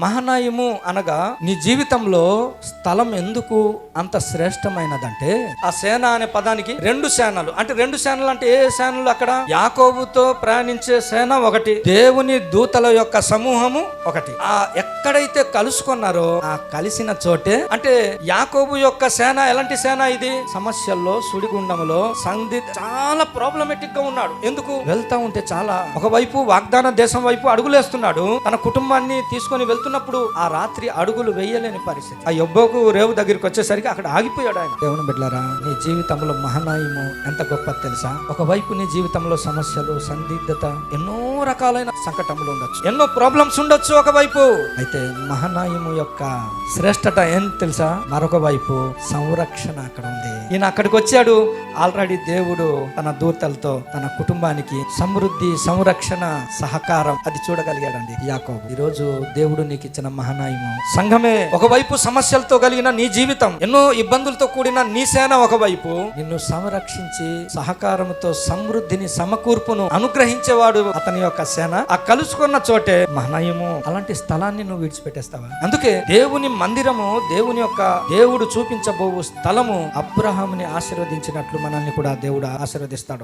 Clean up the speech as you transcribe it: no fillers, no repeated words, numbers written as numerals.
మహనాయిము అనగా నీ జీవితంలో స్థలం ఎందుకు అంత శ్రేష్టమైనదంటే, ఆ సేన అనే పదానికి రెండు సేనలు అంటే ఏ సేనలు? అక్కడ యాకోబుతో ప్రయాణించే సేన ఒకటి, దేవుని దూతల యొక్క సమూహము ఒకటి. ఆ ఎక్కడైతే కలుసుకున్నారో ఆ కలిసిన చోటే, అంటే యాకోబు యొక్క సేన ఎలాంటి సేన? ఇది సమస్యల్లో, సుడిగుండంలో, చాలా ప్రాబ్లమేటిక్ గా ఉన్నాడు. ఎందుకు? వెళ్తా ఉంటే చాలా ఒకవైపు వాగ్దాన దేశం వైపు అడుగులేస్తున్నాడు. తన కుటుంబాన్ని తీసుకొని వెళ్తున్నప్పుడు ఆ రాత్రి అడుగులు వేయలేని పరిస్థితి. ఆ యెబ్బోకు రేవు దగ్గరికి వచ్చేసరికి అక్కడ ఆగిపోయాడు ఆయన. దేవుని బిడ్డలారా, నీ జీవితంలో మహనాయిము ఎంత గొప్ప తెలుసా? ఒకవైపు నీ జీవితంలో సమస్యలు, సందిగ్ధత, ఎన్నో రకాలైన సంకటములు ఉండొచ్చు, ఎన్నో ప్రాబ్లమ్స్ ఉండొచ్చు ఒకవైపు. అయితే మహనాయిము యొక్క శ్రేష్టత ఏం తెలుసా? మరొక వైపు సంరక్షణ అక్కడ ఉంది. ఈయన అక్కడికి వచ్చాడు, ఆల్రెడీ దేవుడు తన దూతలతో తన కుటుంబానికి సమృద్ధి, సంరక్షణ, సహకారం అది చూడగలిగాడండి యాకోబు. ఈ రోజు దేవుడు నీకు ఇచ్చిన మహనాయిము సంఘమే. ఒకవైపు సమస్యలతో కలిగిన నీ జీవితం, ఎన్నో ఇబ్బందులతో కూడిన నీ సేన ఒకవైపు, నిన్ను సంరక్షించి సహకారంతో సమృద్ధిని, సమకూర్పును అనుగ్రహించేవాడు అతని యొక్క సేన. ఆ కలుసుకున్న చోటే మహనాయిము. అలాంటి స్థలాన్ని నువ్వు విడిచిపెట్టేస్తావా? అందుకే దేవుని మందిరము, దేవుడు చూపించబోవు స్థలము అబ్రహాముని ఆశీర్వదించినట్లు మనల్ని కూడా దేవుడు ఆశీర్వదిస్తాడు.